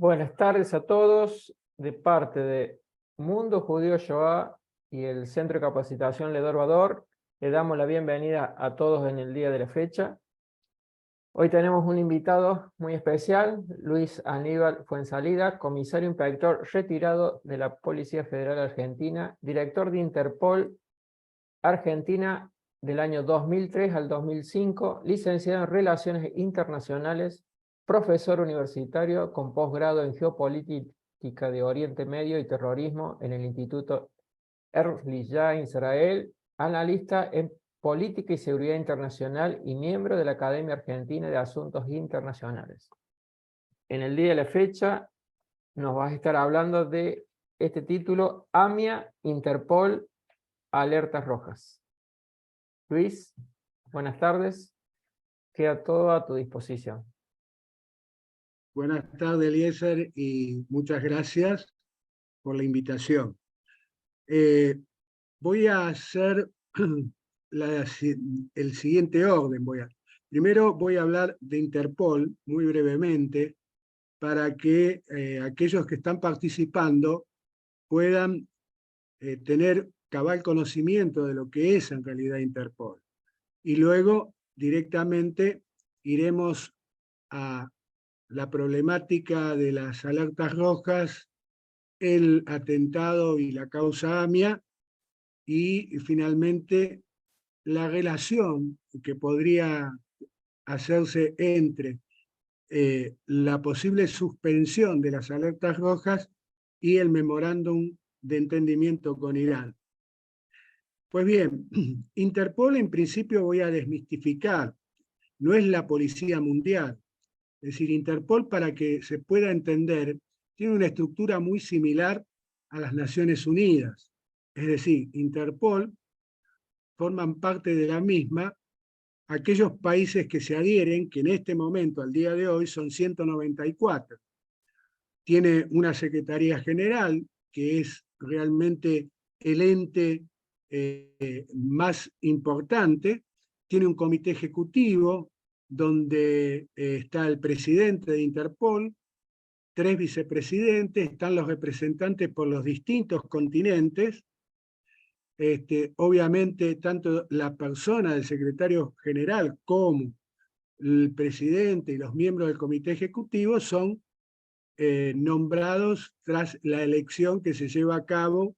Buenas tardes a todos. De parte de Mundo Judío Shoah y el Centro de Capacitación Ledor Vador, le damos la bienvenida a todos en el día de la fecha. Hoy tenemos un invitado muy especial, Luis Aníbal Fuenzalida, comisario inspector retirado de la Policía Federal Argentina, director de Interpol Argentina del año 2003 al 2005, licenciado en Relaciones Internacionales, profesor universitario con posgrado en Geopolítica de Oriente Medio y Terrorismo en el Instituto Herzliya, Israel, analista en Política y Seguridad Internacional y miembro de la Academia Argentina de Asuntos Internacionales. En el día de la fecha nos vas a estar hablando de este título, AMIA, Interpol, Alertas Rojas. Luis, buenas tardes. Queda todo a tu disposición. Buenas tardes, Eliezer, y muchas gracias por la invitación. Voy a hacer el siguiente orden. Primero voy a hablar de Interpol muy brevemente para que aquellos que están participando puedan tener cabal conocimiento de lo que es en realidad Interpol. Y luego directamente iremos a la problemática de las alertas rojas, el atentado y la causa AMIA, y finalmente la relación que podría hacerse entre la posible suspensión de las alertas rojas y el memorándum de entendimiento con Irán. Pues bien, Interpol en principio voy a desmistificar, no es la policía mundial. Es decir, Interpol, para que se pueda entender, tiene una estructura muy similar a las Naciones Unidas. Es decir, Interpol forman parte de la misma aquellos países que se adhieren, que en este momento, al día de hoy, son 194. Tiene una Secretaría General, que es realmente el ente más importante, tiene un comité ejecutivo, donde está el presidente de Interpol, 3 vicepresidentes, están los representantes por los distintos continentes. Obviamente, tanto la persona del secretario general como el presidente y los miembros del comité ejecutivo son nombrados tras la elección que se lleva a cabo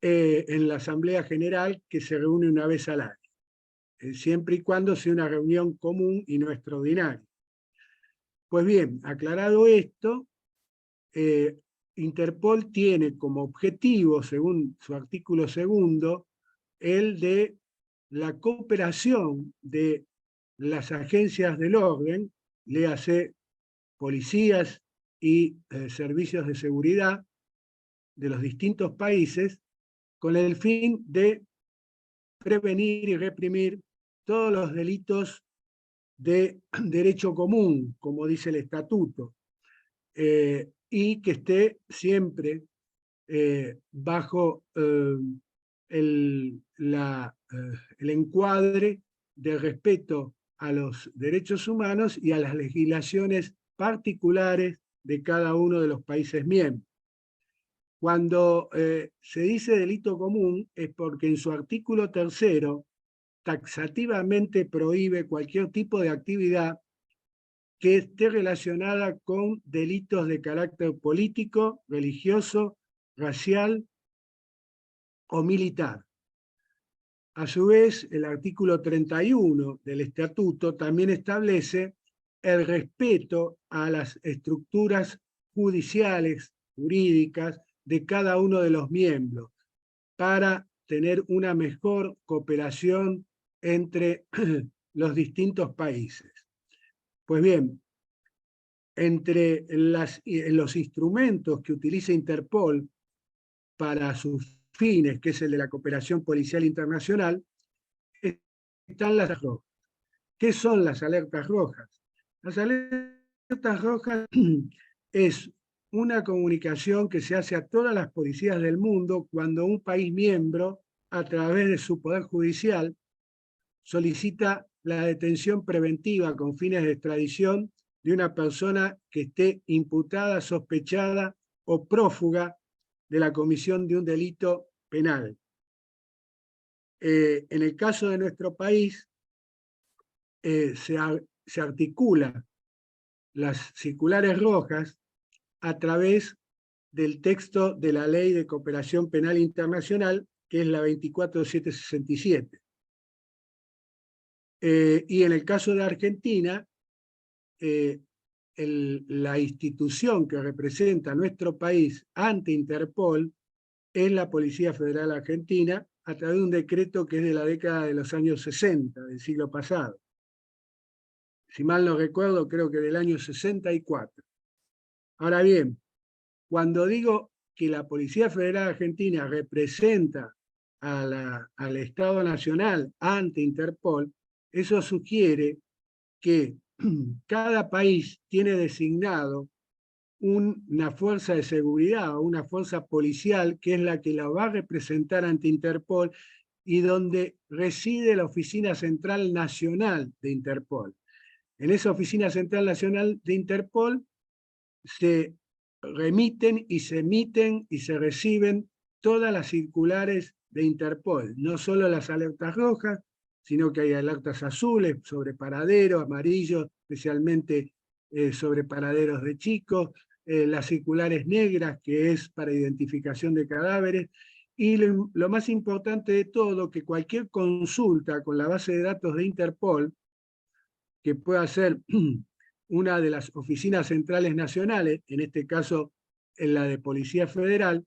en la Asamblea General, que se reúne una vez al año. Siempre y cuando sea una reunión común y no extraordinaria. Pues bien, aclarado esto, Interpol tiene como objetivo, según su artículo 2, el de la cooperación de las agencias del orden, léase policías y servicios de seguridad de los distintos países, con el fin de prevenir y reprimir todos los delitos de derecho común, como dice el estatuto, y que esté siempre bajo el encuadre de respeto a los derechos humanos y a las legislaciones particulares de cada uno de los países miembros. Cuando se dice delito común es porque en su artículo 3 taxativamente prohíbe cualquier tipo de actividad que esté relacionada con delitos de carácter político, religioso, racial o militar. A su vez, el artículo 31 del Estatuto también establece el respeto a las estructuras judiciales, jurídicas, de cada uno de los miembros, para tener una mejor cooperación entre los distintos países. Pues bien, entre los instrumentos que utiliza Interpol para sus fines, que es el de la cooperación policial internacional, están las alertas rojas. ¿Qué son las alertas rojas? Las alertas rojas es una comunicación que se hace a todas las policías del mundo cuando un país miembro, a través de su poder judicial, solicita la detención preventiva con fines de extradición de una persona que esté imputada, sospechada o prófuga de la comisión de un delito penal. En el caso de nuestro país, se articula las circulares rojas a través del texto de la Ley de Cooperación Penal Internacional, que es la 24767. Y en el caso de Argentina, la institución que representa a nuestro país ante Interpol es la Policía Federal Argentina, a través de un decreto que es de la década de los años 60, del siglo pasado. Si mal no recuerdo, creo que del año 64. Ahora bien, cuando digo que la Policía Federal Argentina representa al Estado Nacional ante Interpol, eso sugiere que cada país tiene designado una fuerza de seguridad o una fuerza policial que es la que la va a representar ante Interpol y donde reside la Oficina Central Nacional de Interpol. En esa Oficina Central Nacional de Interpol se remiten y se emiten y se reciben todas las circulares de Interpol, no solo las alertas rojas, sino que hay alertas azules sobre paraderos, amarillos, especialmente sobre paraderos de chicos, las circulares negras, que es para identificación de cadáveres, y lo más importante de todo, que cualquier consulta con la base de datos de Interpol, que pueda ser una de las oficinas centrales nacionales, en este caso en la de Policía Federal,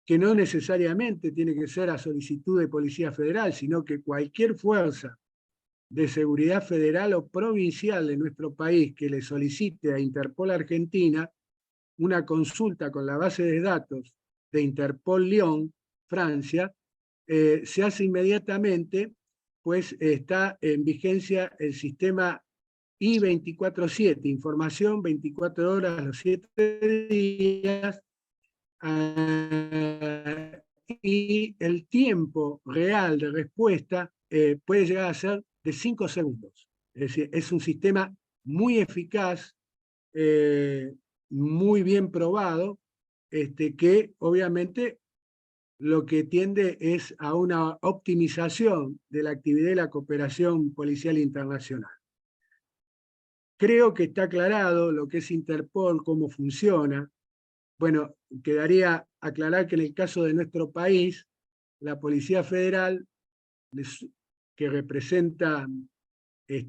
que no necesariamente tiene que ser a solicitud de Policía Federal, sino que cualquier fuerza de seguridad federal o provincial de nuestro país que le solicite a Interpol Argentina una consulta con la base de datos de Interpol Lyon, Francia, se hace inmediatamente, pues está en vigencia el sistema I-24/7, información 24 horas los 7 días, y el tiempo real de respuesta puede llegar a ser de 5 segundos. Es decir, es un sistema muy eficaz, muy bien probado, que obviamente lo que tiende es a una optimización de la actividad de la cooperación policial internacional. Creo que está aclarado lo que es Interpol, cómo funciona. Bueno, quedaría aclarar que en el caso de nuestro país, la Policía Federal, que representa, es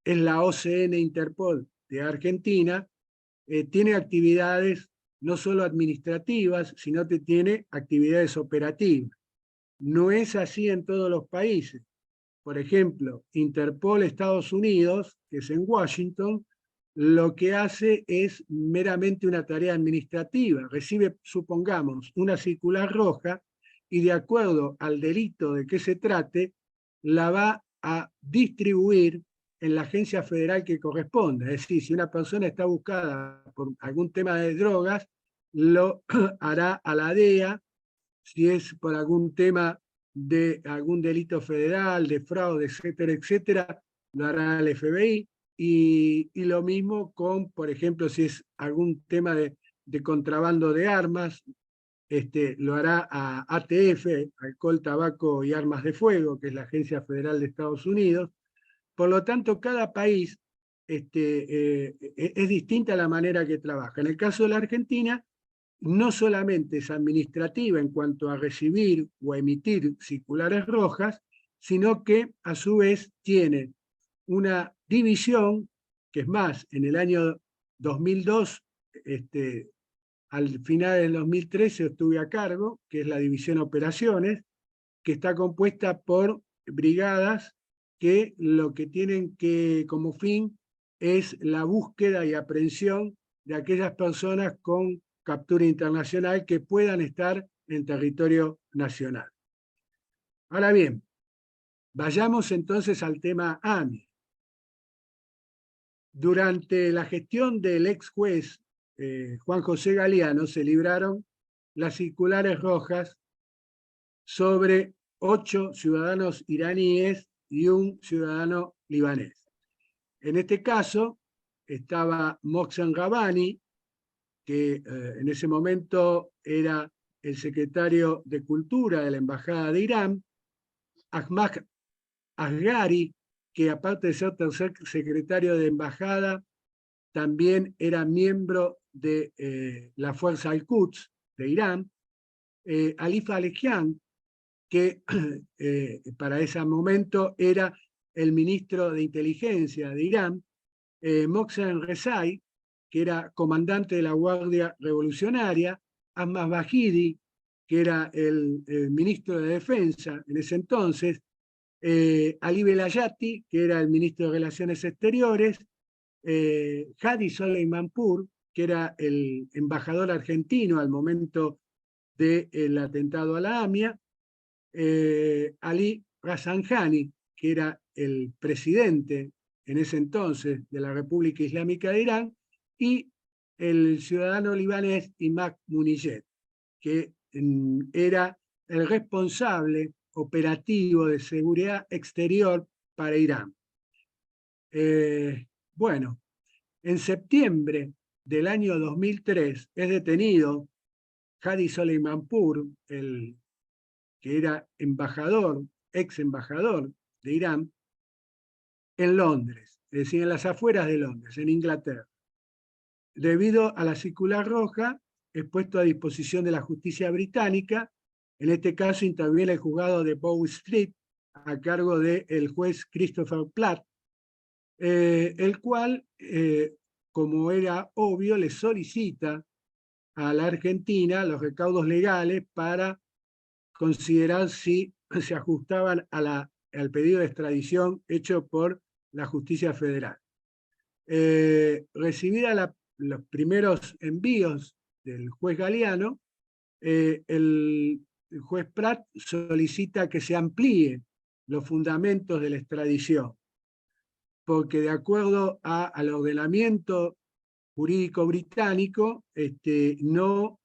la OCN Interpol de Argentina, tiene actividades no solo administrativas, sino que tiene actividades operativas. No es así en todos los países. Por ejemplo, Interpol Estados Unidos, que es en Washington, lo que hace es meramente una tarea administrativa. Recibe, supongamos, una circular roja y de acuerdo al delito de que se trate, la va a distribuir en la agencia federal que corresponda. Es decir, si una persona está buscada por algún tema de drogas, lo hará a la DEA. Si es por algún tema de algún delito federal, de fraude, etcétera, etcétera, lo hará el FBI. Y lo mismo con, por ejemplo, si es algún tema de contrabando de armas, lo hará a ATF, Alcohol, Tabaco y Armas de Fuego, que es la Agencia Federal de Estados Unidos. Por lo tanto, cada país es distinta la manera que trabaja. En el caso de la Argentina, no solamente es administrativa en cuanto a recibir o emitir circulares rojas, sino que a su vez tiene una división, que es más, en el año 2002, al final del 2013 estuve a cargo, que es la División Operaciones, que está compuesta por brigadas que lo que tienen que como fin es la búsqueda y aprehensión de aquellas personas con captura internacional que puedan estar en territorio nacional. Ahora bien, vayamos entonces al tema AMI. Durante la gestión del ex juez Juan José Galeano se libraron las circulares rojas sobre 8 ciudadanos iraníes y un ciudadano libanés. En este caso, estaba Mohsen Rabbani, que en ese momento era el secretario de Cultura de la Embajada de Irán, Ahmad Asghari, que aparte de ser tercer secretario de Embajada, también era miembro de la Fuerza Al-Quds de Irán, Alif Alejian, que para ese momento era el ministro de Inteligencia de Irán, Mohsen Rezai, que era comandante de la Guardia Revolucionaria, Ahmad Bahidi, que era el ministro de Defensa en ese entonces, Ali Velayati, que era el ministro de Relaciones Exteriores, Hadi Soleimanpour, que era el embajador argentino al momento del atentado a la AMIA, Ali Rafsanjani, que era el presidente en ese entonces de la República Islámica de Irán, y el ciudadano libanés Imad Muniyet, que era el responsable operativo de seguridad exterior para Irán. Bueno, en septiembre del año 2003 es detenido Hadi Soleimanpour, que era embajador, ex embajador de Irán, en Londres, es decir, en las afueras de Londres, en Inglaterra. Debido a la circular roja, es puesto a disposición de la justicia británica. En este caso interviene el juzgado de Bow Street a cargo del juez Christopher Platt, el cual, como era obvio, le solicita a la Argentina los recaudos legales para considerar si se ajustaban al pedido de extradición hecho por la justicia federal. Recibida los primeros envíos del juez Galeano, el juez Pratt solicita que se amplíen los fundamentos de la extradición, porque de acuerdo al ordenamiento jurídico británico, no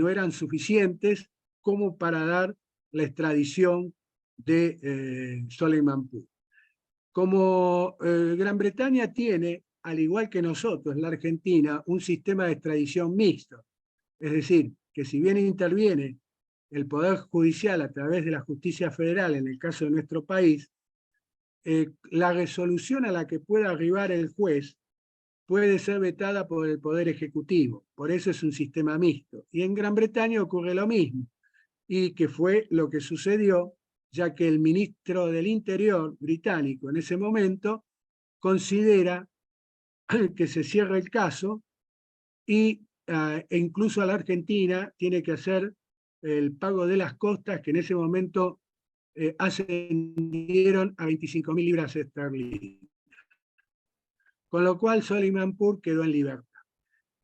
eran suficientes como para dar la extradición de Soleimanpour. Como Gran Bretaña tiene, al igual que nosotros, la Argentina, un sistema de extradición mixto, es decir, que si bien interviene el Poder Judicial a través de la Justicia Federal, en el caso de nuestro país, la resolución a la que pueda arribar el juez puede ser vetada por el Poder Ejecutivo. Por eso es un sistema mixto. Y en Gran Bretaña ocurre lo mismo, y que fue lo que sucedió, ya que el ministro del Interior británico en ese momento considera que se cierra el caso y e incluso a la Argentina tiene que hacer el pago de las costas, que en ese momento ascendieron a 25.000 libras esterlinas. Con lo cual Soleimanpour quedó en libertad.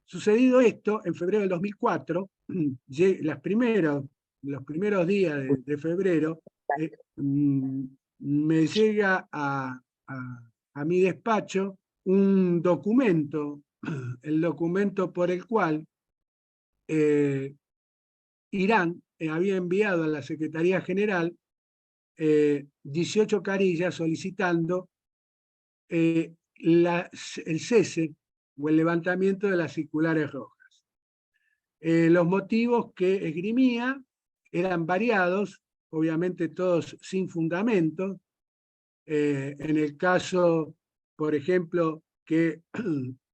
Sucedido esto, en febrero del 2004, los primeros días de febrero, me llega a mi despacho un documento, el documento por el cual Irán había enviado a la Secretaría General 18 carillas solicitando el cese o el levantamiento de las circulares rojas. Los motivos que esgrimía eran variados, obviamente todos sin fundamento. En el caso, por ejemplo, que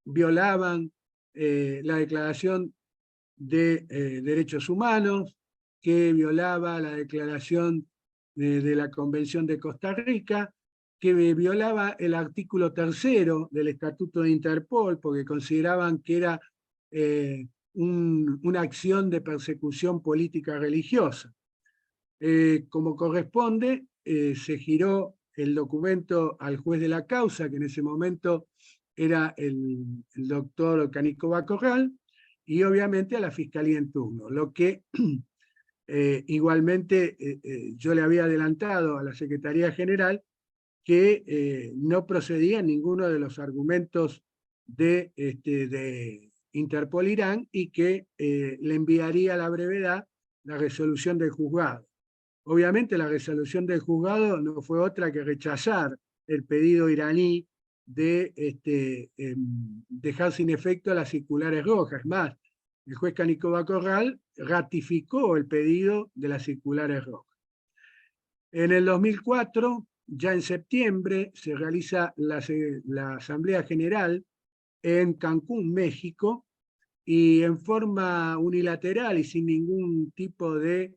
violaban la Declaración de Derechos Humanos, que violaba la Declaración de la Convención de Costa Rica, que violaba el artículo 3 del Estatuto de Interpol, porque consideraban que era una acción de persecución política religiosa. Como corresponde, se giró el documento al juez de la causa, que en ese momento era el doctor Canicova Corral, y obviamente a la Fiscalía en turno, lo que igualmente yo le había adelantado a la Secretaría General que no procedía ninguno de los argumentos de Interpol Irán y que le enviaría a la brevedad la resolución del juzgado. Obviamente la resolución del juzgado no fue otra que rechazar el pedido iraní de dejar sin efecto las circulares rojas. Es más, el juez Canicova Corral ratificó el pedido de las circulares rojas. En el 2004, ya en septiembre, se realiza la Asamblea General en Cancún, México, y en forma unilateral y sin ningún tipo de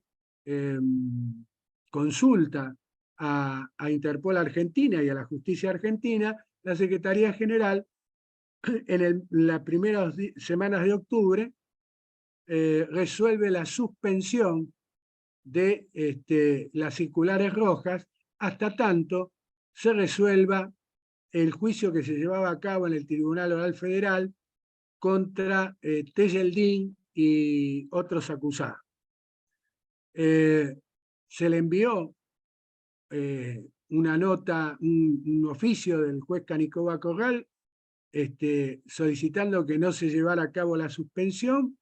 consulta a Interpol Argentina y a la justicia argentina, la Secretaría General en las primeras semanas de octubre resuelve la suspensión de las circulares rojas hasta tanto se resuelva el juicio que se llevaba a cabo en el Tribunal Oral Federal contra Tejeldín y otros acusados. Se le envió una nota, un oficio del juez Canicova Corral solicitando que no se llevara a cabo la suspensión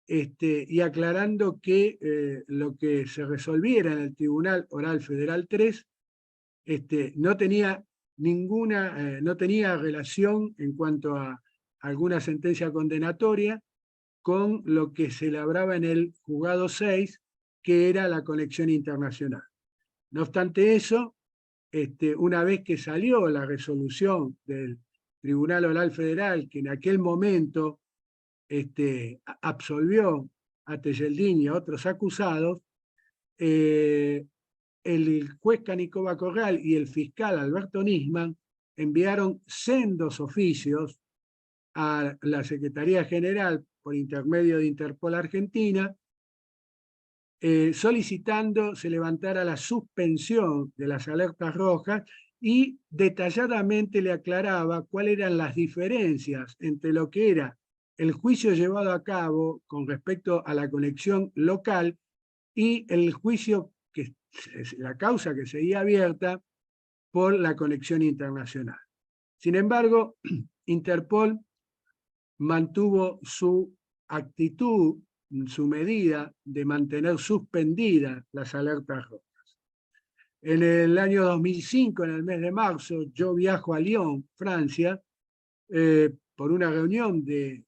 y aclarando que lo que se resolviera en el Tribunal Oral Federal 3 no tenía no tenía relación en cuanto a alguna sentencia condenatoria con lo que se labraba en el juzgado 6, que era la conexión internacional. No obstante eso, una vez que salió la resolución del Tribunal Oral Federal, que en aquel momento absolvió a Tejeldín y a otros acusados, el juez Canicova Corral y el fiscal Alberto Nisman enviaron sendos oficios a la Secretaría General por intermedio de Interpol Argentina, solicitando se levantara la suspensión de las alertas rojas y detalladamente le aclaraba cuáles eran las diferencias entre lo que era el juicio llevado a cabo con respecto a la conexión local y el juicio, la causa que seguía abierta por la conexión internacional. Sin embargo, Interpol mantuvo su actitud, su medida de mantener suspendidas las alertas rojas. En el año 2005, en el mes de marzo, yo viajo a Lyon, Francia, por una reunión de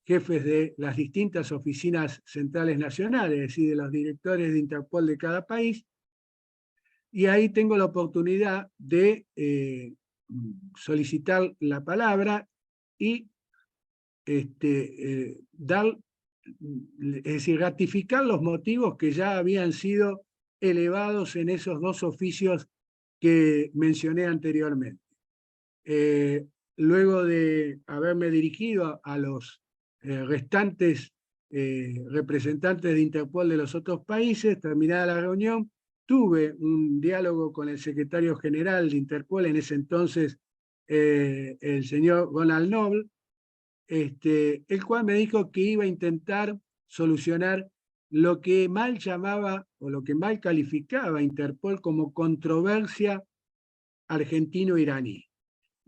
jefes de las distintas oficinas centrales nacionales, es decir, de los directores de Interpol de cada país, y ahí tengo la oportunidad de solicitar la palabra y dar, es decir, ratificar los motivos que ya habían sido elevados en esos dos oficios que mencioné anteriormente. Luego de haberme dirigido a los restantes representantes de Interpol de los otros países, terminada la reunión, tuve un diálogo con el secretario general de Interpol, en ese entonces el señor Ronald Noble, el cual me dijo que iba a intentar solucionar lo que mal llamaba o lo que mal calificaba Interpol como controversia argentino-iraní.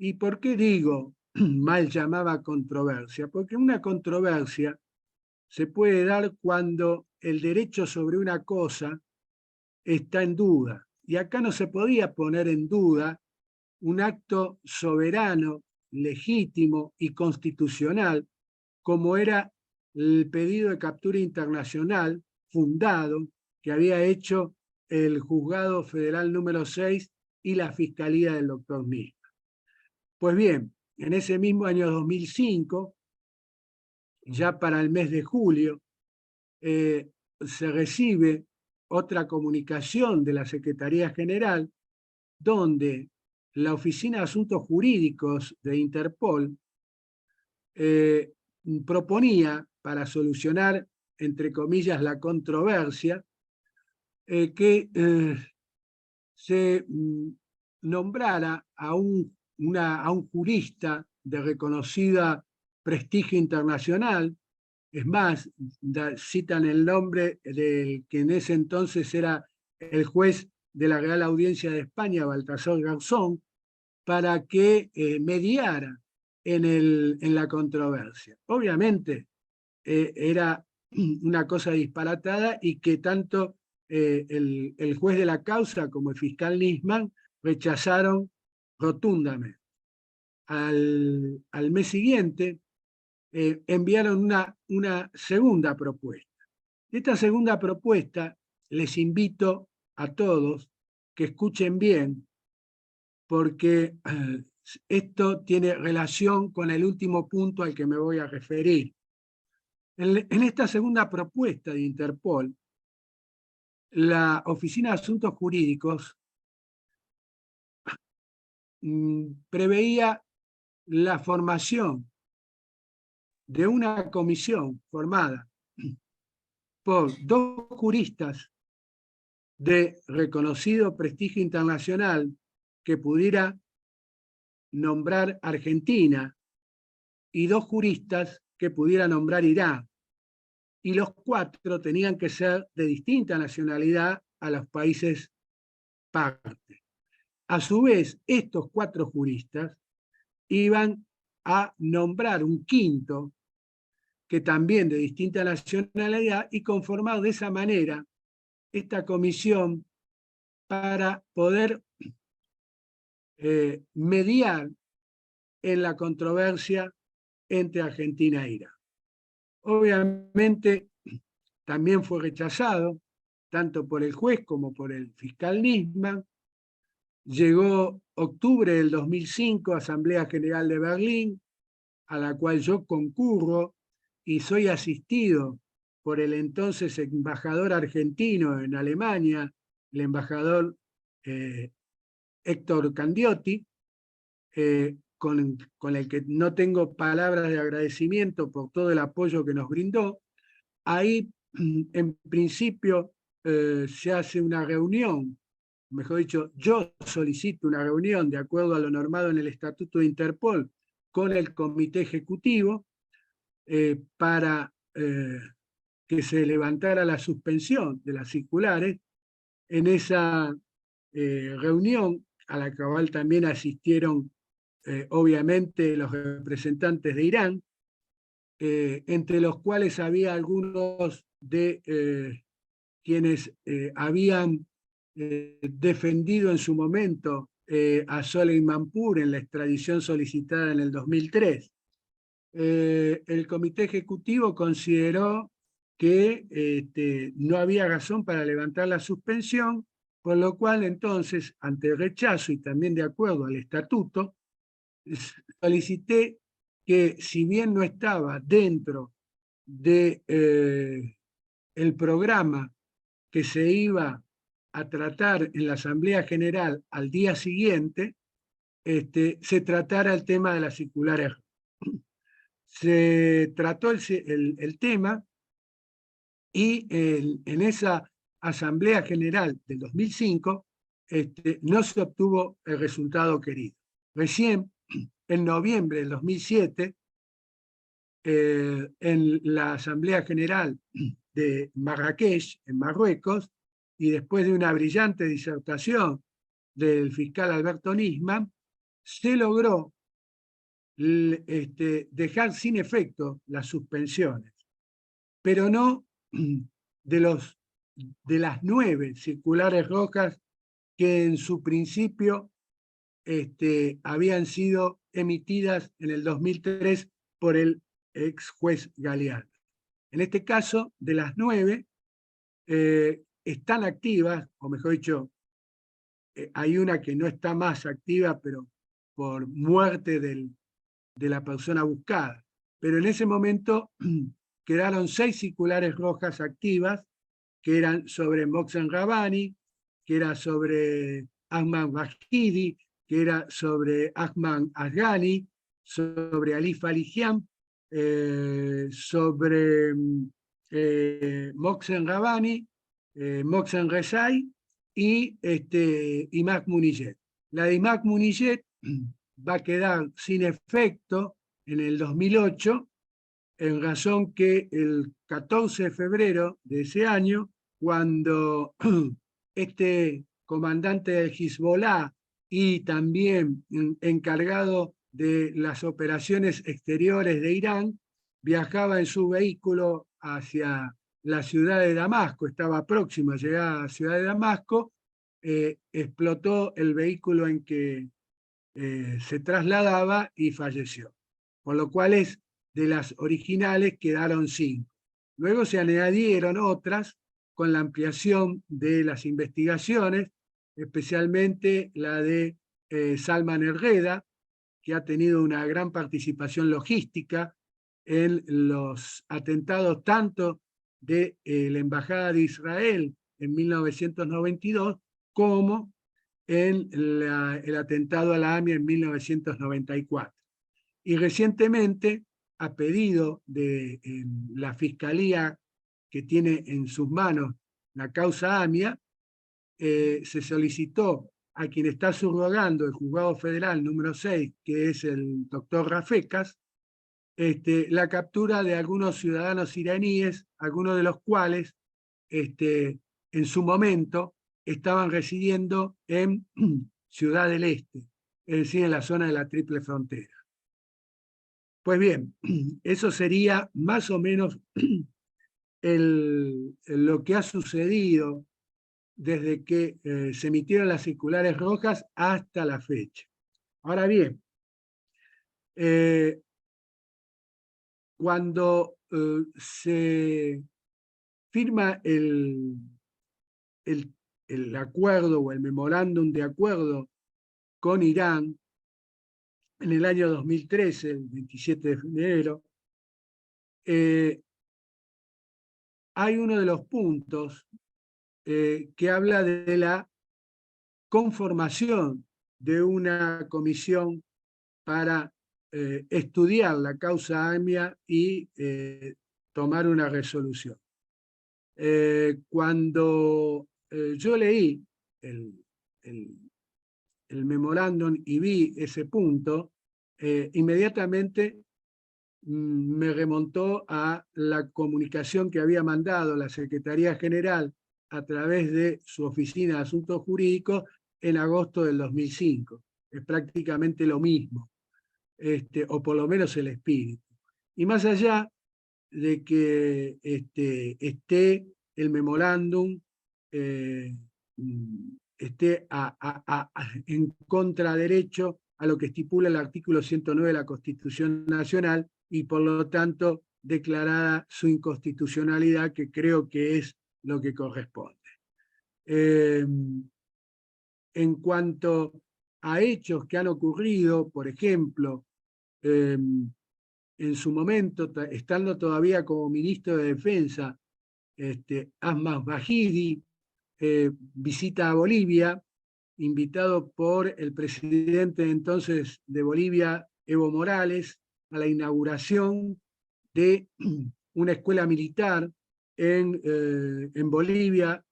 ¿Y por qué digo mal llamaba controversia? Porque una controversia se puede dar cuando el derecho sobre una cosa está en duda. Y acá no se podía poner en duda un acto soberano, legítimo y constitucional, como era el pedido de captura internacional fundado que había hecho el Juzgado Federal número 6 y la Fiscalía del doctor Nisman. Pues bien, en ese mismo año 2005, ya para el mes de julio, se recibe otra comunicación de la Secretaría General donde la Oficina de Asuntos Jurídicos de Interpol proponía, para solucionar, entre comillas, la controversia, que se nombrara a un jurista de reconocida prestigio internacional. Es más, citan el nombre del que en ese entonces era el juez de la Real Audiencia de España, Baltasar Garzón, para que mediara en la controversia. Obviamente era una cosa disparatada y que tanto el juez de la causa como el fiscal Nisman rechazaron rotundamente. al mes siguiente, enviaron una segunda propuesta. Esta segunda propuesta les invito a todos que escuchen bien, porque esto tiene relación con el último punto al que me voy a referir. En esta segunda propuesta de Interpol, la Oficina de Asuntos Jurídicos preveía la formación de una comisión formada por 2 juristas de reconocido prestigio internacional que pudiera nombrar Argentina y 2 juristas que pudiera nombrar Irán. Y los 4 tenían que ser de distinta nacionalidad a los países parte. A su vez, estos 4 juristas iban a nombrar un quinto que también de distinta nacionalidad y conformar de esa manera esta comisión para poder mediar en la controversia entre Argentina e Irán. Obviamente también fue rechazado tanto por el juez como por el fiscal Nisman. Llegó octubre del 2005, Asamblea General de Berlín, a la cual yo concurro y soy asistido por el entonces embajador argentino en Alemania, el embajador Héctor Candiotti, con el que no tengo palabras de agradecimiento por todo el apoyo que nos brindó. Ahí, en principio, se hace una reunión, mejor dicho, yo solicito una reunión de acuerdo a lo normado en el Estatuto de Interpol con el Comité Ejecutivo para que se levantara la suspensión de las circulares. En esa reunión, a la cual también asistieron obviamente los representantes de Irán, entre los cuales había algunos de quienes habían defendido en su momento a Soleimanpur en la extradición solicitada en el 2003. El Comité Ejecutivo consideró que no había razón para levantar la suspensión, por lo cual entonces, ante el rechazo y también de acuerdo al estatuto, solicité que, si bien no estaba dentro de el programa que se iba a tratar en la Asamblea General al día siguiente, se tratara el tema de las circulares. Se trató el tema y en esa Asamblea General del 2005 no se obtuvo el resultado querido. Recién, en noviembre del 2007, en la Asamblea General de Marrakech, en Marruecos, y después de una brillante disertación del fiscal Alberto Nisman, se logró dejar sin efecto las suspensiones, pero no de las 9 circulares rojas que en su principio habían sido emitidas en el 2003 por el ex juez Galeano. En este caso, de las 9, están activas, o mejor dicho, hay una que no está más activa, pero por muerte de la persona buscada. Pero en ese momento quedaron 6 circulares rojas activas, que eran sobre Mohsen Rabbani, que era sobre Ahmad Bashidi, que era sobre Ahmad Asghani, sobre Alif Alijian, sobre Mohsen Rabbani, Mohsen Rezai y Imad Muniyet. La de Imad Muniyet va a quedar sin efecto en el 2008, en razón que el 14 de febrero de ese año, cuando este comandante del Hezbollah y también encargado de las operaciones exteriores de Irán, viajaba en su vehículo hacia la ciudad de Damasco, estaba próximo a llegar a la ciudad de Damasco, explotó el vehículo en que se trasladaba y falleció. Por lo cual de las originales quedaron 5. Luego se añadieron otras con la ampliación de las investigaciones, especialmente la de Salman Herrera, que ha tenido una gran participación logística en los atentados tanto de la Embajada de Israel en 1992 como en el atentado a la AMIA en 1994. Y recientemente, a pedido de la Fiscalía que tiene en sus manos la causa AMIA, se solicitó a quien está subrogando el Juzgado Federal número 6, que es el doctor Rafecas, la captura de algunos ciudadanos iraníes, algunos de los cuales en su momento estaban residiendo en Ciudad del Este, es decir, en la zona de la Triple Frontera. Pues bien, eso sería más o menos lo que ha sucedido desde que se emitieron las circulares rojas hasta la fecha. Ahora bien, cuando se firma el acuerdo o el memorándum de acuerdo con Irán en el año 2013, el 27 de febrero, hay uno de los puntos que habla de la conformación de una comisión para estudiar la causa AMIA y tomar una resolución. Cuando yo leí el memorándum y vi ese punto, inmediatamente me remontó a la comunicación que había mandado la Secretaría General a través de su Oficina de Asuntos Jurídicos en agosto del 2005. Es prácticamente lo mismo, o por lo menos el espíritu. Y más allá de que esté el memorándum, esté en contraderecho a lo que estipula el artículo 109 de la Constitución Nacional y por lo tanto declarada su inconstitucionalidad, que creo que es lo que corresponde. En cuanto a hechos que han ocurrido, por ejemplo, en su momento, estando todavía como ministro de Defensa, Asmas Bahidi visita a Bolivia, invitado por el presidente entonces de Bolivia, Evo Morales, a la inauguración de una escuela militar en Bolivia,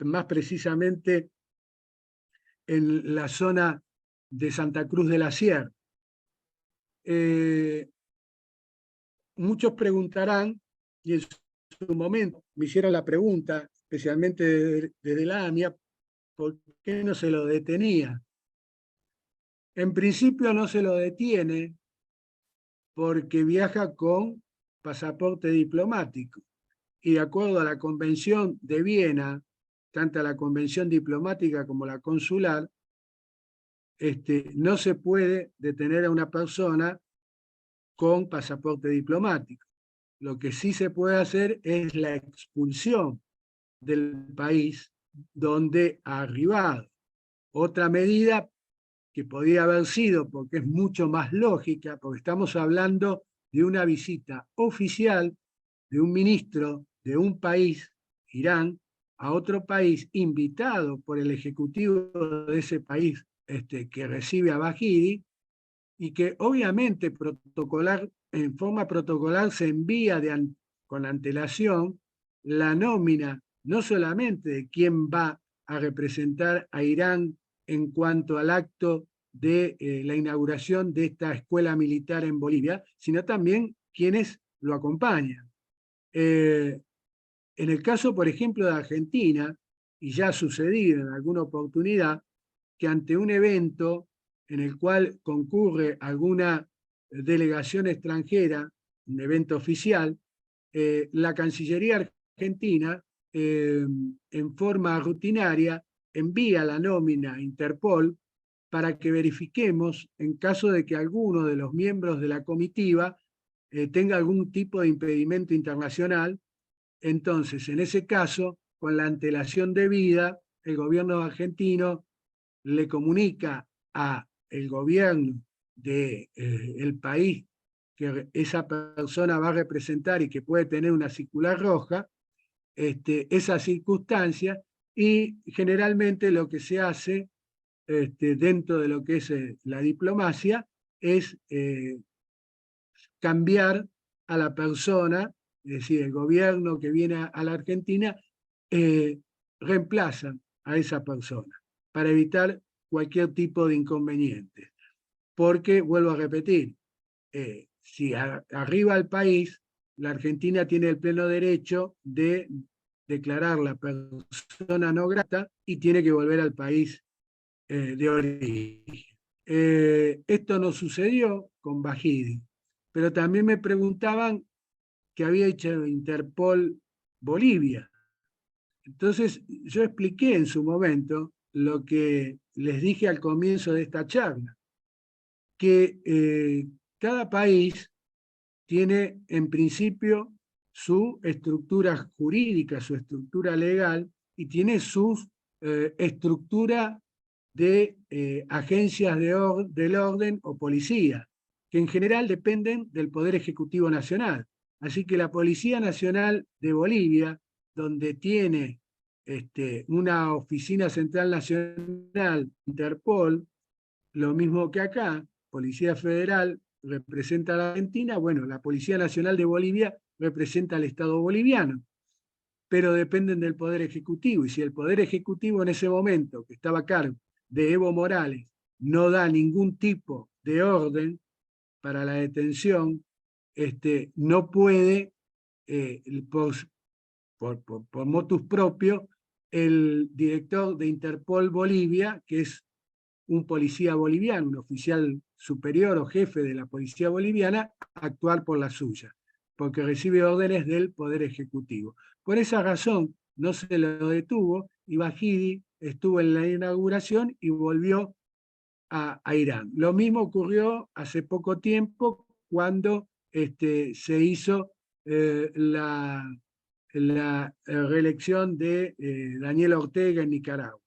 más precisamente en la zona de Santa Cruz de la Sierra. Muchos preguntarán, y en su momento me hicieron la pregunta, especialmente desde la AMIA, ¿por qué no se lo detenía? En principio no se lo detiene porque viaja con pasaporte diplomático. Y de acuerdo a la Convención de Viena, tanto la Convención diplomática como la consular, no se puede detener a una persona con pasaporte diplomático. Lo que sí se puede hacer es la expulsión del país donde ha arribado. Otra medida que podría haber sido, porque es mucho más lógica, porque estamos hablando de una visita oficial de un ministro de un país, Irán, a otro país invitado por el ejecutivo de ese país que recibe a Bahidi, y que obviamente en forma protocolar se envía con antelación la nómina no solamente de quién va a representar a Irán en cuanto al acto de la inauguración de esta escuela militar en Bolivia, sino también quienes lo acompañan. En el caso, por ejemplo, de Argentina, y ya ha sucedido en alguna oportunidad, que ante un evento en el cual concurre alguna delegación extranjera, un evento oficial, la Cancillería Argentina, en forma rutinaria, envía la nómina a Interpol para que verifiquemos en caso de que alguno de los miembros de la comitiva tenga algún tipo de impedimento internacional. Entonces, en ese caso, con la antelación debida, el gobierno argentino le comunica al gobierno del país que esa persona va a representar y que puede tener una circular roja, esa circunstancia, y generalmente lo que se hace dentro de lo que es la diplomacia es cambiar a la persona, es decir, el gobierno que viene a la Argentina reemplaza a esa persona para evitar cualquier tipo de inconveniente. Porque, vuelvo a repetir, si arriba al país, la Argentina tiene el pleno derecho de declarar la persona no grata y tiene que volver al país de origen. Esto no sucedió con Bajidi, pero también me preguntaban qué había hecho Interpol Bolivia. Entonces yo expliqué en su momento lo que les dije al comienzo de esta charla, que cada país tiene en principio su estructura jurídica, su estructura legal, y tiene su estructura de agencias del orden o policía, que en general dependen del Poder Ejecutivo Nacional. Así que la Policía Nacional de Bolivia, donde tiene una oficina central nacional, Interpol, lo mismo que acá, Policía Federal representa a la Argentina, bueno, la Policía Nacional de Bolivia representa al Estado boliviano, pero dependen del Poder Ejecutivo, y si el Poder Ejecutivo en ese momento, que estaba a cargo de Evo Morales, no da ningún tipo de orden para la detención, no puede, por motus propio, el director de Interpol Bolivia, que es un policía boliviano, un oficial superior o jefe de la policía boliviana, actuar por la suya, porque recibe órdenes del Poder Ejecutivo. Por esa razón no se lo detuvo y Bajidi estuvo en la inauguración y volvió a Irán. Lo mismo ocurrió hace poco tiempo cuando se hizo la reelección de Daniel Ortega en Nicaragua,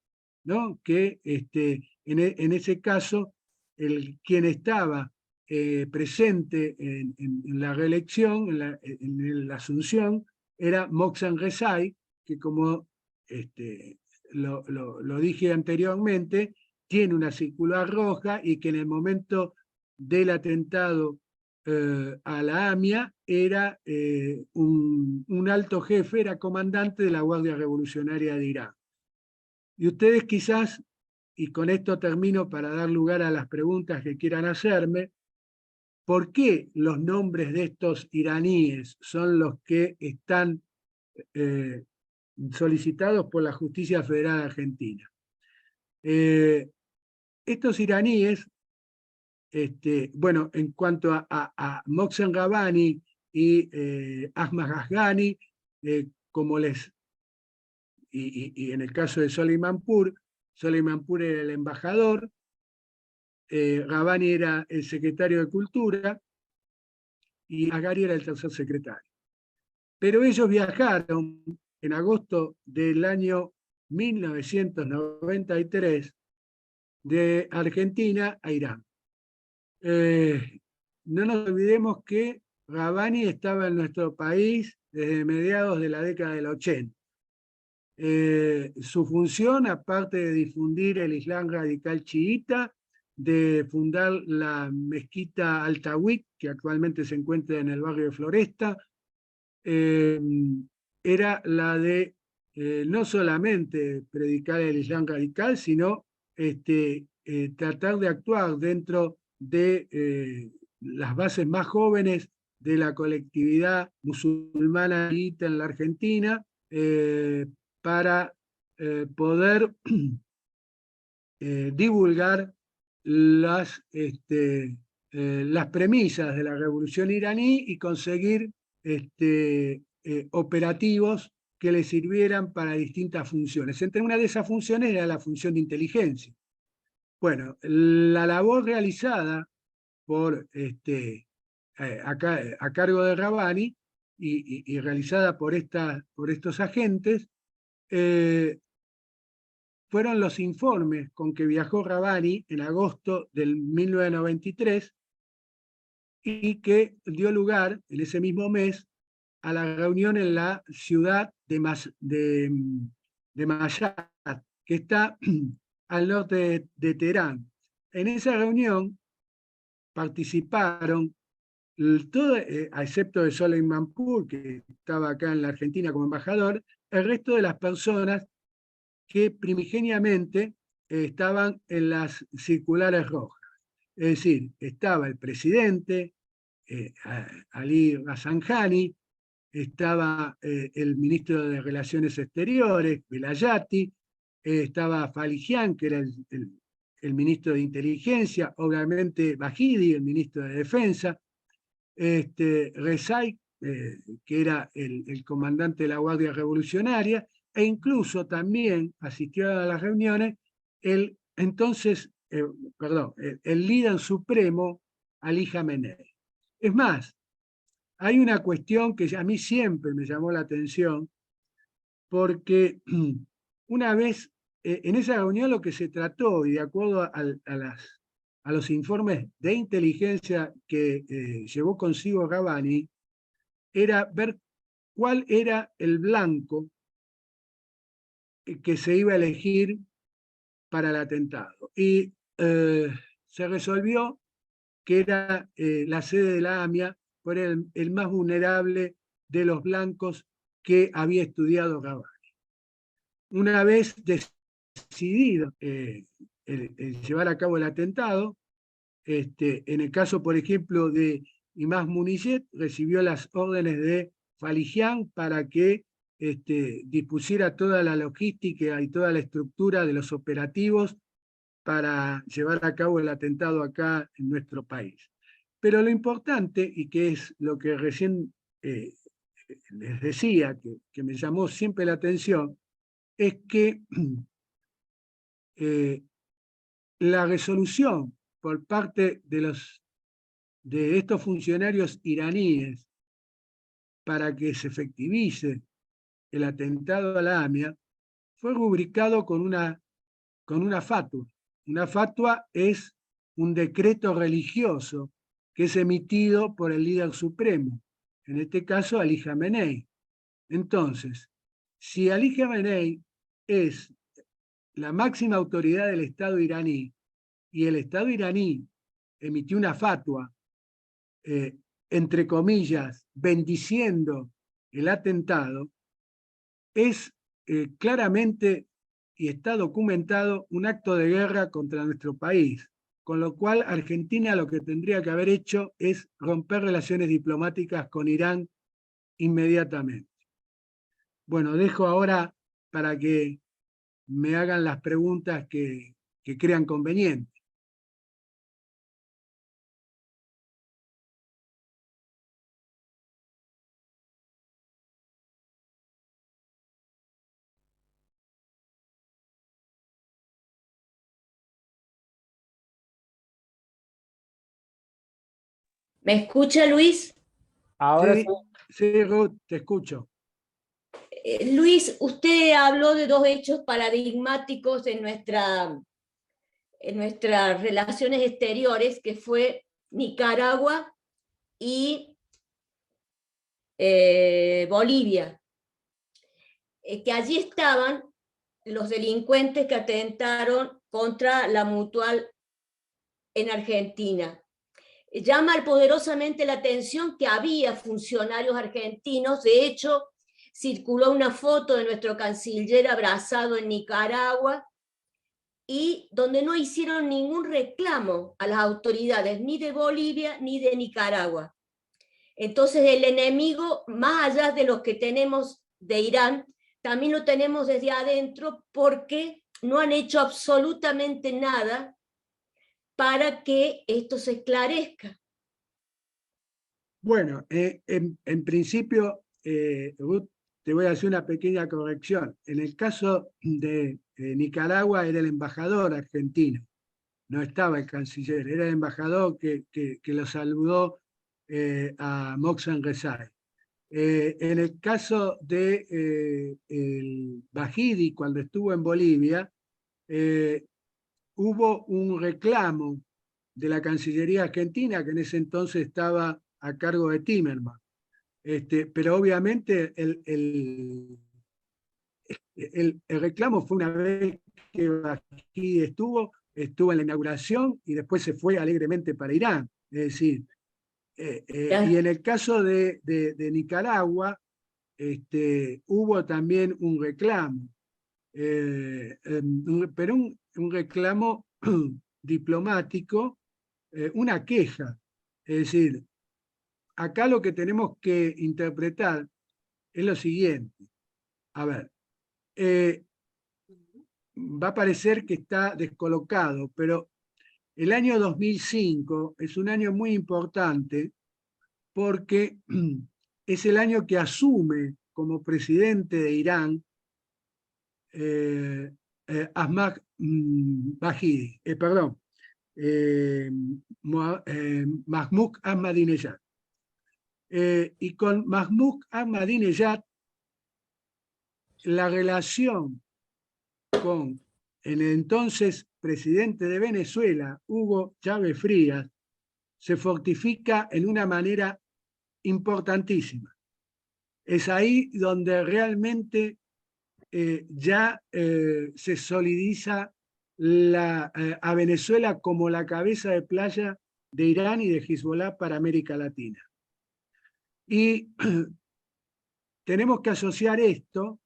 ¿no? Que en ese caso, quien estaba presente en la reelección, en la asunción, era Moxan Rezai, que como lo dije anteriormente, tiene una circular roja y que en el momento del atentado a la AMIA era un alto jefe, era comandante de la Guardia Revolucionaria de Irán. Y ustedes quizás, y con esto termino para dar lugar a las preguntas que quieran hacerme, ¿por qué los nombres de estos iraníes son los que están solicitados por la Justicia Federal Argentina? Estos iraníes, bueno, en cuanto a Mohsen Rabbani y Ahmad Ghazghani, como y en el caso de Soleimanpur era el embajador, Rabbani era el secretario de Cultura y Ghazghani era el tercer secretario. Pero ellos viajaron en agosto del año 1993 de Argentina a Irán. No nos olvidemos que Rabbani estaba en nuestro país desde mediados de la década del 80. Su función, aparte de difundir el Islam radical chiita, de fundar la mezquita Al-Tawhid, que actualmente se encuentra en el barrio de Floresta, era la de no solamente predicar el Islam radical, sino tratar de actuar dentro de las bases más jóvenes de la colectividad musulmana en la Argentina, para poder divulgar las premisas de la revolución iraní y conseguir operativos que le sirvieran para distintas funciones. Entre una de esas funciones era la función de inteligencia. Bueno, la labor realizada por, a cargo de Rabbani y realizada por estos agentes, fueron los informes con que viajó Rabbani en agosto del 1993 y que dio lugar en ese mismo mes a la reunión en la ciudad de Mashhad, que está al norte de Teherán. En esa reunión participaron, todo, a excepto de Soleim Manpur, que estaba acá en la Argentina como embajador, el resto de las personas que primigeniamente estaban en las circulares rojas. Es decir, estaba el presidente, Ali Ghazanjani, estaba el ministro de Relaciones Exteriores, Velayati, estaba Faligian, que era el ministro de Inteligencia, obviamente Bahidi, el ministro de Defensa, Rezai, que era el comandante de la Guardia Revolucionaria, e incluso también asistió a las reuniones el entonces, el líder supremo, Ali Jamenei. Es más, hay una cuestión que a mí siempre me llamó la atención, porque una vez en esa reunión lo que se trató, y de acuerdo a los informes de inteligencia que llevó consigo Rabbani, era ver cuál era el blanco que se iba a elegir para el atentado. Y se resolvió que era la sede de la AMIA, por el más vulnerable de los blancos que había estudiado Rabbani. Una vez decidido el llevar a cabo el atentado, en el caso, por ejemplo, de Imaz Muniyet, recibió las órdenes de Faligian para que dispusiera toda la logística y toda la estructura de los operativos para llevar a cabo el atentado acá en nuestro país. Pero lo importante, y que es lo que recién les decía, que me llamó siempre la atención, es que la resolución por parte de estos funcionarios iraníes para que se efectivice el atentado a la AMIA fue rubricado con una fatua. Una fatua es un decreto religioso que es emitido por el líder supremo, en este caso Ali Jamenei. Entonces, si Ali Jamenei es la máxima autoridad del Estado iraní y el Estado iraní emitió una fatua, entre comillas, bendiciendo el atentado, es claramente y está documentado un acto de guerra contra nuestro país, con lo cual Argentina lo que tendría que haber hecho es romper relaciones diplomáticas con Irán inmediatamente. Bueno, dejo ahora para que me hagan las preguntas que crean convenientes. ¿Me escucha, Luis? Ahora sí. Sí, Ruth, te escucho. Luis, usted habló de dos hechos paradigmáticos en nuestras relaciones exteriores, que fue Nicaragua y Bolivia, que allí estaban los delincuentes que atentaron contra la Mutual en Argentina. Llama poderosamente la atención que había funcionarios argentinos. De hecho, circuló una foto de nuestro canciller abrazado en Nicaragua, y donde no hicieron ningún reclamo a las autoridades ni de Bolivia ni de Nicaragua. Entonces el enemigo, más allá de los que tenemos de Irán, también lo tenemos desde adentro, porque no han hecho absolutamente nada para que esto se esclarezca. Bueno, en principio, Ruth, te voy a hacer una pequeña corrección. En el caso de Nicaragua era el embajador argentino. no estaba el canciller, era el embajador que lo saludó a Mohsen Rezai. En el caso de el Bahidi, cuando estuvo en Bolivia, hubo un reclamo de la Cancillería Argentina, que en ese entonces estaba a cargo de Timerman. Pero obviamente el reclamo fue una vez que Bahidi estuvo en la inauguración y después se fue alegremente para Irán. Es decir, y en el caso de Nicaragua, hubo también un reclamo, pero un reclamo diplomático, una queja. Es decir, acá lo que tenemos que interpretar es lo siguiente. A ver, va a parecer que está descolocado, pero el año 2005 es un año muy importante porque es el año que asume como presidente de Irán Ahmad Bahidi, Mahmoud Ahmadinejad. Y con Mahmoud Ahmadinejad, la relación con el entonces presidente de Venezuela, Hugo Chávez Frías, se fortifica en una manera importantísima. Es ahí donde realmente ya se solidiza a Venezuela como la cabeza de playa de Irán y de Hezbollah para América Latina. Y tenemos que asociar esto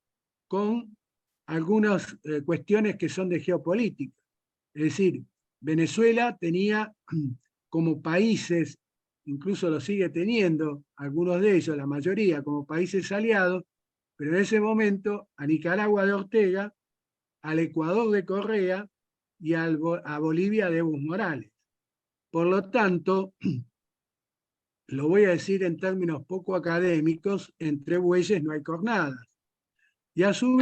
con algunas cuestiones que son de geopolítica. Es decir, Venezuela tenía como países, incluso lo sigue teniendo, algunos de ellos, la mayoría, como países aliados, pero en ese momento a Nicaragua de Ortega, al Ecuador de Correa y a Bolivia de Evo Morales. Por lo tanto, lo voy a decir en términos poco académicos, entre bueyes no hay cornadas. Y a su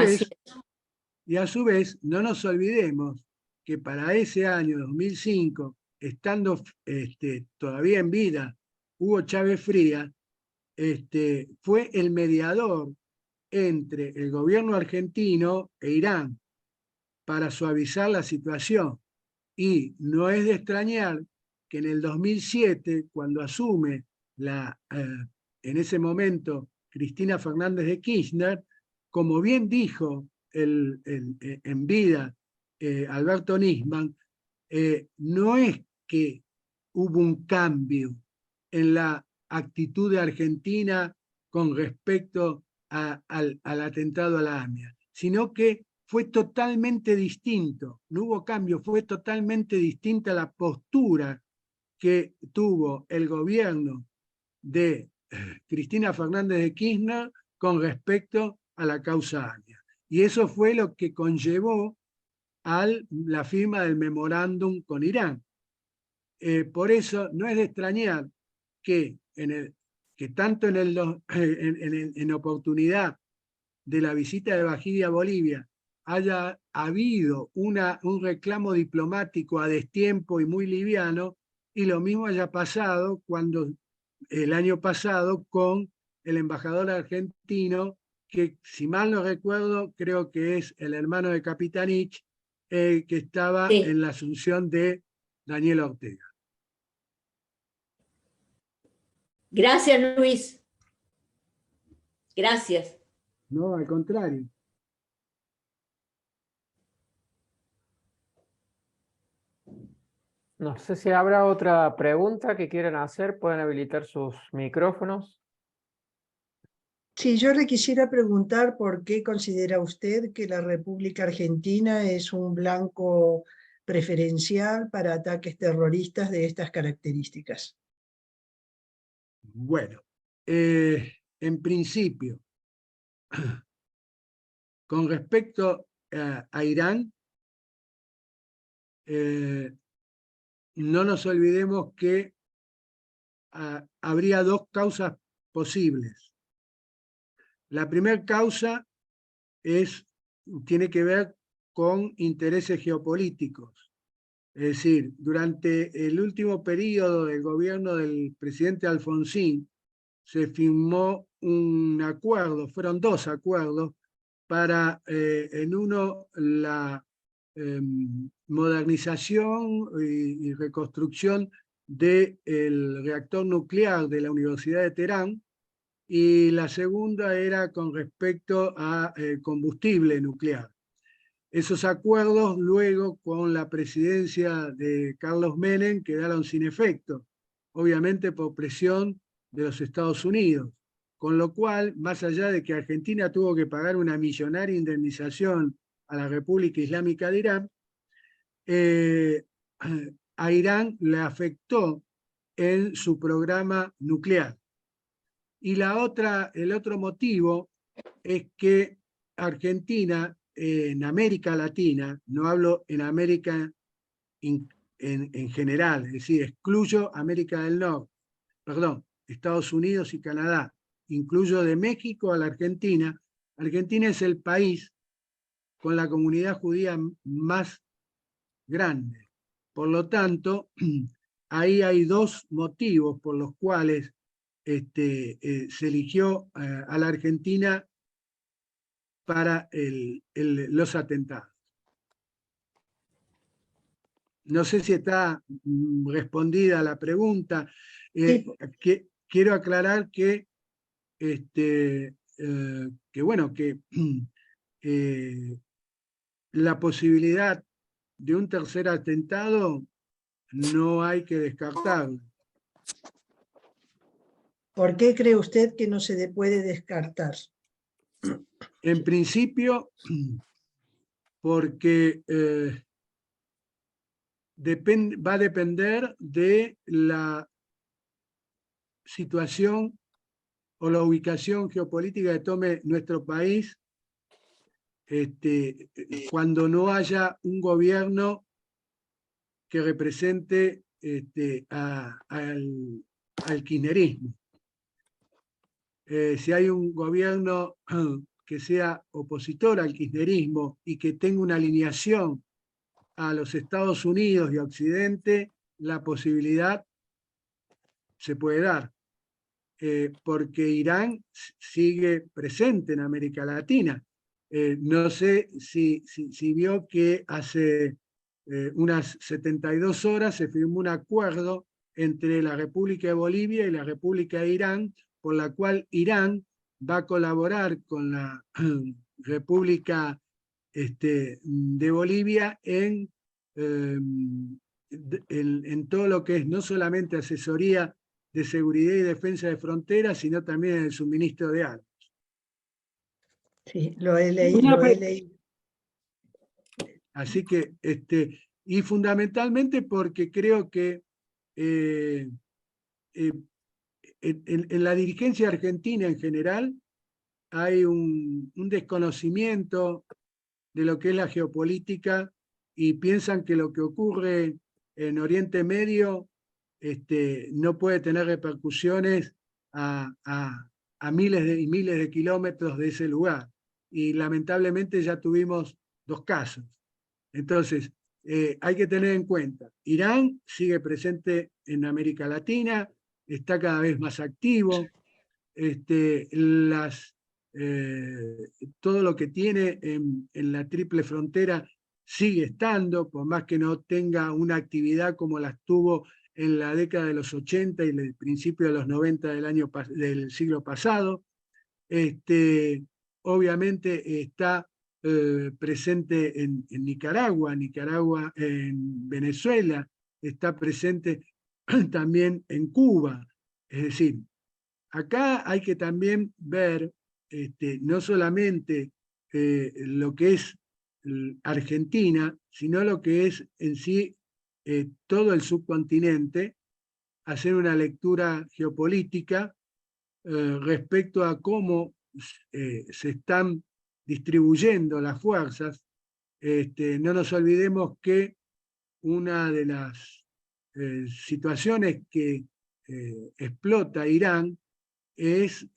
vez, no nos olvidemos que para ese año 2005, estando todavía en vida Hugo Chávez Frías, fue el mediador entre el gobierno argentino e Irán para suavizar la situación. Y no es de extrañar que en el 2007, cuando asume en ese momento Cristina Fernández de Kirchner, como bien dijo en vida Alberto Nisman, no es que hubo un cambio en la actitud de Argentina con respecto al atentado a la AMIA, sino que fue totalmente distinto, no hubo cambio, fue totalmente distinta la postura que tuvo el gobierno de Cristina Fernández de Kirchner con respecto a la causa AMIA. Y eso fue lo que conllevó a la firma del memorándum con Irán. Por eso no es de extrañar que, tanto en oportunidad de la visita de Bahidi a Bolivia haya habido un reclamo diplomático a destiempo y muy liviano, y lo mismo haya pasado cuando el año pasado con el embajador argentino, que si mal no recuerdo, creo que es el hermano de Capitanich, que estaba en la asunción de Daniel Ortega. Gracias, Luis. Gracias. No, al contrario. No sé si habrá otra pregunta que quieran hacer, pueden habilitar sus micrófonos. Sí, yo le quisiera preguntar por qué considera usted que la República Argentina es un blanco preferencial para ataques terroristas de estas características. Bueno, en principio, con respecto a Irán, no nos olvidemos que habría dos causas posibles. La primera causa tiene que ver con intereses geopolíticos. Es decir, durante el último periodo del gobierno del presidente Alfonsín, se firmó un acuerdo, fueron 2 acuerdos, para, en uno, la modernización y reconstrucción del reactor nuclear de la Universidad de Teherán, y la segunda era con respecto a combustible nuclear. Esos acuerdos luego, con la presidencia de Carlos Menem, quedaron sin efecto, obviamente por presión de los Estados Unidos, con lo cual, más allá de que Argentina tuvo que pagar una millonaria indemnización a la República Islámica de Irán, a Irán le afectó en su programa nuclear. Y el otro motivo es que Argentina, en América Latina, no hablo en América en general, es decir, excluyo América del Norte, perdón, Estados Unidos y Canadá, incluyo de México a la Argentina. Argentina es el país con la comunidad judía más grande. Por lo tanto, ahí hay 2 motivos por los cuales se eligió a la Argentina para los atentados. No sé si está respondida la pregunta. Quiero aclarar que, bueno, que la posibilidad de un tercer atentado no hay que descartarla. ¿Por qué cree usted que no se puede descartar? En principio, porque va a depender de la situación o la ubicación geopolítica que tome nuestro país cuando no haya un gobierno que represente al kirchnerismo. Si hay un gobierno que sea opositor al kirchnerismo y que tenga una alineación a los Estados Unidos y a Occidente, la posibilidad se puede dar, porque Irán sigue presente en América Latina. No sé si vio que hace unas 72 horas se firmó un acuerdo entre la República de Bolivia y la República de Irán, por la cual Irán va a colaborar con la República de Bolivia en todo lo que es no solamente asesoría de seguridad y defensa de fronteras, sino también en el suministro de armas. Sí, lo he leído. Así que, y fundamentalmente porque creo que en la dirigencia argentina en general hay un desconocimiento de lo que es la geopolítica y piensan que lo que ocurre en Oriente Medio no puede tener repercusiones a miles y miles de kilómetros de ese lugar. Y lamentablemente ya tuvimos 2 casos. Entonces, hay que tener en cuenta, Irán sigue presente en América Latina, está cada vez más activo, todo lo que tiene en la triple frontera sigue estando, por más que no tenga una actividad como las tuvo en la década de los 80 y el principio de los 90 del siglo pasado. Obviamente está presente en Nicaragua, en Venezuela, está presente también en Cuba. Es decir, acá hay que también ver no solamente lo que es Argentina, sino lo que es en sí todo el subcontinente, hacer una lectura geopolítica respecto a cómo se están distribuyendo las fuerzas. No nos olvidemos que una de las situaciones que explota Irán es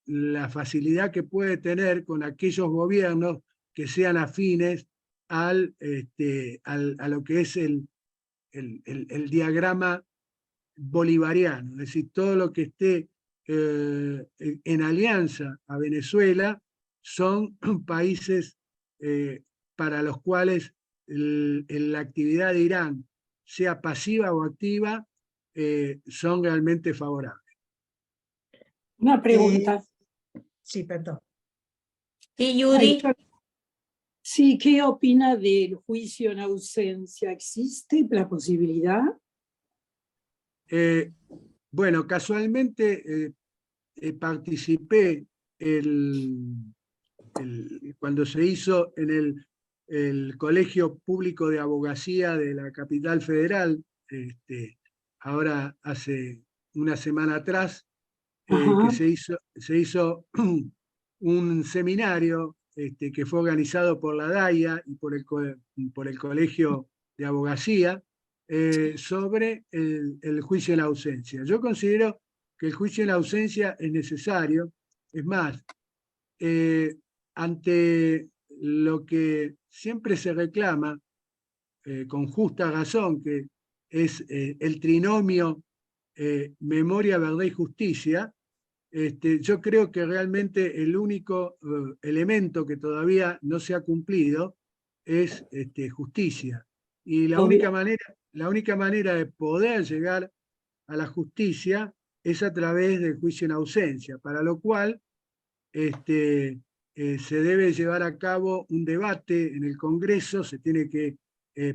la facilidad que puede tener con aquellos gobiernos que sean afines a lo que es el diagrama bolivariano, es decir, todo lo que esté en alianza a Venezuela son países para los cuales la actividad de Irán, sea pasiva o activa, son realmente favorables. Una pregunta. Sí, perdón. Sí, Judy. Sí, ¿qué opina del juicio en ausencia? ¿Existe la posibilidad? Bueno, casualmente participé cuando se hizo en el Colegio Público de Abogacía de la Capital Federal, ahora hace una semana atrás, que se hizo un seminario que fue organizado por la DAIA y por el Colegio de Abogacía sobre el juicio en ausencia. Yo considero que el juicio en ausencia es necesario. Es más, ante lo que siempre se reclama, con justa razón, que es el trinomio memoria, verdad y justicia, yo creo que realmente el único elemento que todavía no se ha cumplido es justicia. Y la única manera de poder llegar a la justicia es a través del juicio en ausencia, para lo cual se debe llevar a cabo un debate en el Congreso, se tiene que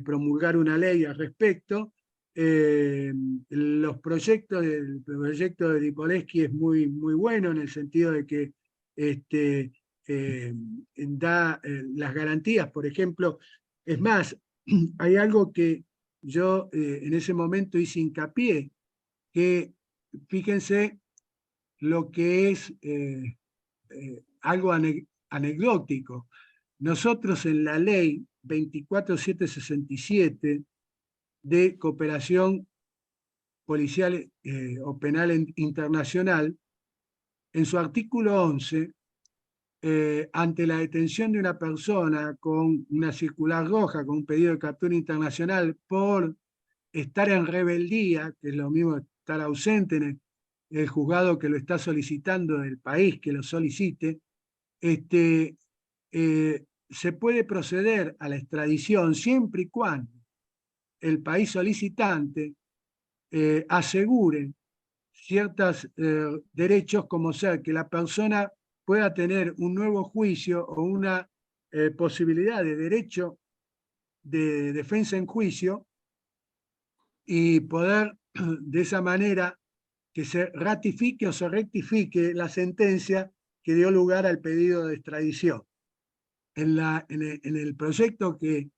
promulgar una ley al respecto. El proyecto de Lipovetsky es muy, muy bueno en el sentido de que da las garantías, por ejemplo. Es más, hay algo que yo en ese momento hice hincapié, que fíjense lo que es algo anecdótico. Nosotros en la ley 24767 de cooperación policial o penal internacional, en su artículo 11, ante la detención de una persona con una circular roja, con un pedido de captura internacional por estar en rebeldía, que es lo mismo que estar ausente en el juzgado que lo está solicitando del país que lo solicite, se puede proceder a la extradición siempre y cuando el país solicitante asegure ciertos derechos, como ser que la persona pueda tener un nuevo juicio o una posibilidad de derecho de defensa en juicio, y poder de esa manera que se ratifique o se rectifique la sentencia que dio lugar al pedido de extradición. En el proyecto que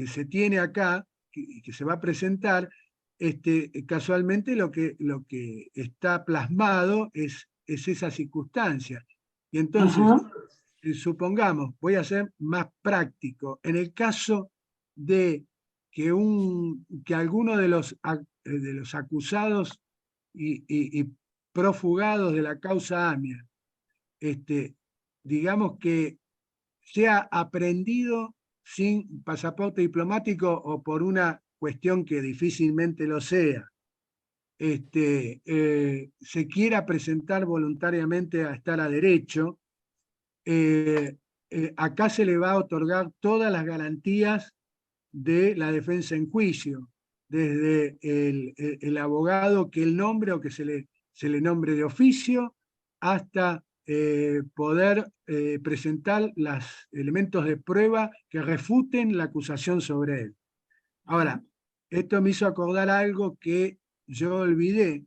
se tiene acá, que se va a presentar, casualmente lo que está plasmado es esa circunstancia. Y entonces, supongamos, voy a ser más práctico, en el caso de que alguno de los acusados y profugados de la causa AMIA, digamos que sea aprehendido sin pasaporte diplomático o por una cuestión que difícilmente lo sea, se quiera presentar voluntariamente a estar a derecho, acá se le va a otorgar todas las garantías de la defensa en juicio, desde el abogado que él nombre o que se le nombre de oficio, hasta poder presentar los elementos de prueba que refuten la acusación sobre él. Ahora, esto me hizo acordar algo que yo olvidé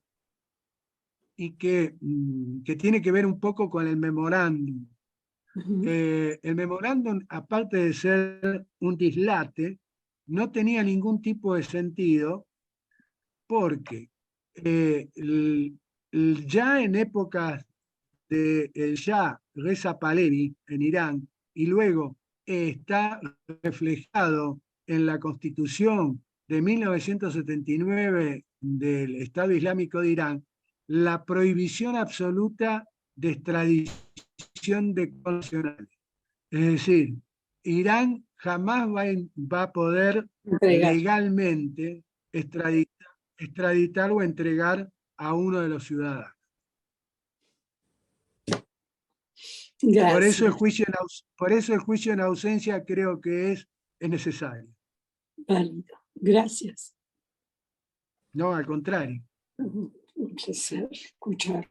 y que tiene que ver un poco con el memorándum. El memorándum, aparte de ser un dislate, no tenía ningún tipo de sentido, porque ya en épocas del Shah Reza Pahlavi en Irán, y luego está reflejado en la Constitución de 1979 del Estado Islámico de Irán, la prohibición absoluta de extradición de connacionales. Es decir, Irán jamás va a poder Entregar. legalmente extraditar o entregar a uno de los ciudadanos. Por eso Gracias. por eso el juicio en ausencia creo que es necesario. Válido. Gracias. No, al contrario. Un placer escuchar.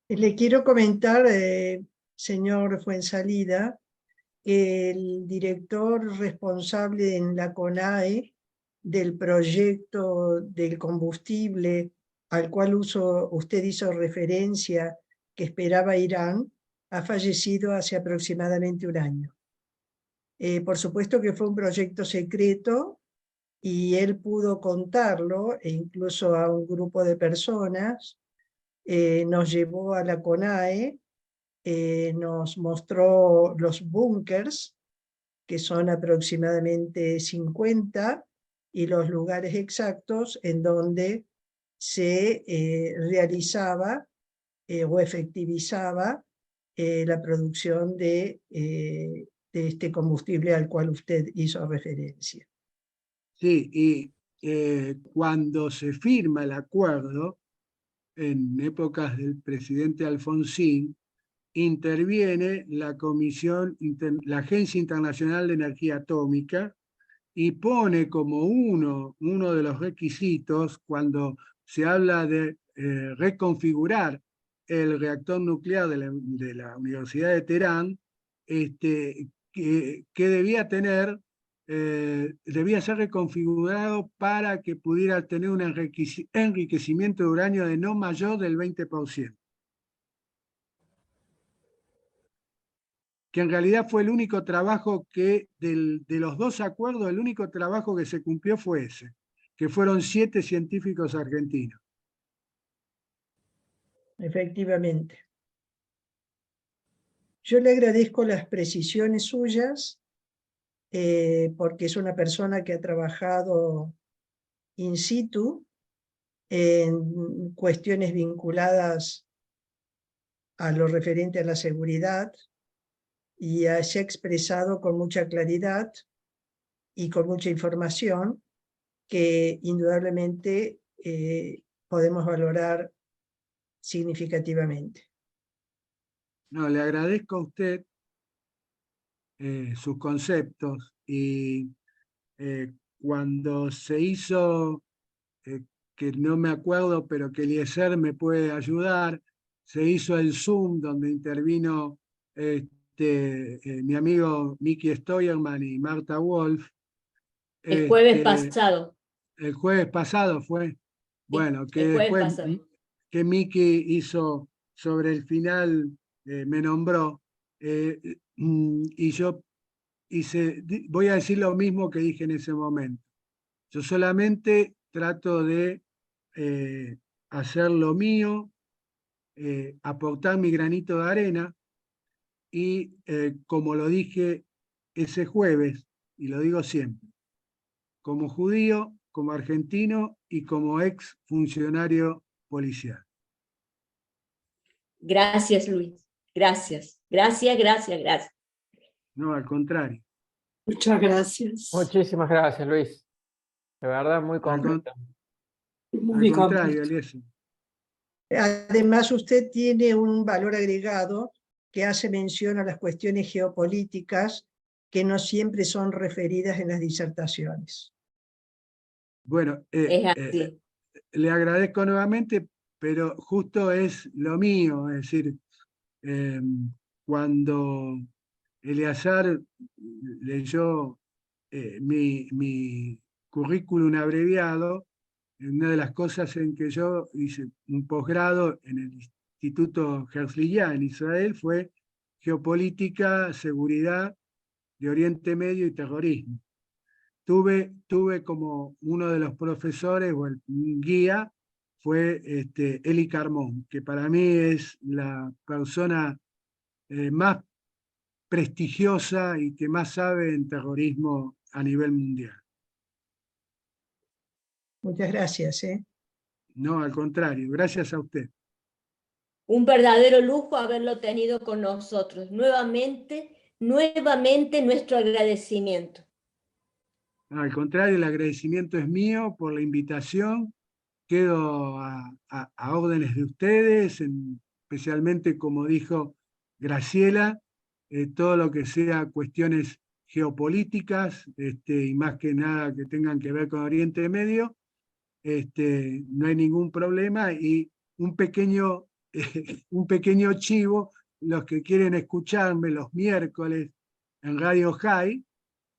Le quiero comentar, señor Fuenzalida, que el director responsable en la CONAE del proyecto del combustible al cual usted hizo referencia, que esperaba Irán, ha fallecido hace aproximadamente un año. Por supuesto que fue un proyecto secreto y él pudo contarlo, e incluso a un grupo de personas. Nos llevó a la CONAE, nos mostró los búnkers, que son aproximadamente 50, y los lugares exactos en donde se realizaba o efectivizaba la producción de este combustible al cual usted hizo referencia. Sí, y cuando se firma el acuerdo, en épocas del presidente Alfonsín, interviene la la Agencia Internacional de Energía Atómica, y pone como uno de los requisitos cuando se habla de reconfigurar el reactor nuclear de la Universidad de Teherán, que debía tener, debía ser reconfigurado para que pudiera tener un enriquecimiento de uranio de no mayor del 20%. Que en realidad fue el único trabajo que, de los dos acuerdos, el único trabajo que se cumplió fue ese, que fueron 7 científicos argentinos. Efectivamente. Yo le agradezco las precisiones suyas, porque es una persona que ha trabajado in situ en cuestiones vinculadas a lo referente a la seguridad, y se ha expresado con mucha claridad y con mucha información que indudablemente podemos valorar significativamente. No, le agradezco a usted sus conceptos, y cuando se hizo, que no me acuerdo, pero que Eliezer me puede ayudar, se hizo el Zoom donde intervino mi amigo Miki Steuermann y Marta Wolf. El jueves pasado. El jueves pasado fue. Bueno, que el jueves después pasado. que Miki hizo sobre el final, me nombró, y yo voy a decir lo mismo que dije en ese momento. Yo solamente trato de hacer lo mío, aportar mi granito de arena, y como lo dije ese jueves, y lo digo siempre, como judío, como argentino y como ex funcionario policial. Gracias, Luis. Gracias. Gracias. No, al contrario. Muchas gracias. Muchísimas gracias, Luis. De verdad, muy completo. Muy Al contrario, completo. Eliezer. Además, usted tiene un valor agregado que hace mención a las cuestiones geopolíticas que no siempre son referidas en las disertaciones. Bueno, Es así. le agradezco nuevamente, pero justo es lo mío, es decir, cuando Eleazar leyó mi currículum abreviado, una de las cosas en que yo hice un posgrado en el Instituto Herzliya en Israel fue geopolítica, seguridad de Oriente Medio y terrorismo. Tuve como uno de los profesores, o el guía, fue Eli Carmón, que para mí es la persona más prestigiosa y que más sabe en terrorismo a nivel mundial. Muchas gracias. No, al contrario, gracias a usted. Un verdadero lujo haberlo tenido con nosotros. Nuevamente nuestro agradecimiento. Al contrario, el agradecimiento es mío por la invitación. Quedo a órdenes de ustedes, especialmente como dijo Graciela, todo lo que sea cuestiones geopolíticas, y más que nada que tengan que ver con Oriente Medio, no hay ningún problema. Y un pequeño chivo, los que quieren escucharme los miércoles en Radio High,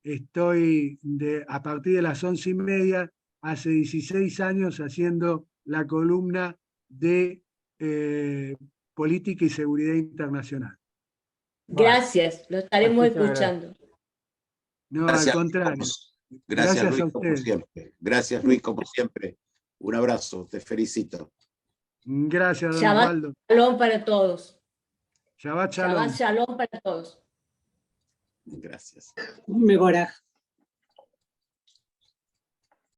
estoy a partir de las 11:30, hace 16 años, haciendo la columna de política y seguridad internacional. Gracias, lo estaremos Muchísimas escuchando. No, Gracias, al contrario. Gracias, Gracias Luis, a como ustedes. siempre. Gracias, Luis, como siempre. Un abrazo, te felicito. Gracias, don Shabbat Osvaldo. Shalom para todos. Shabbat shalom. Shabbat Shalom para todos. Gracias. Mevoraj.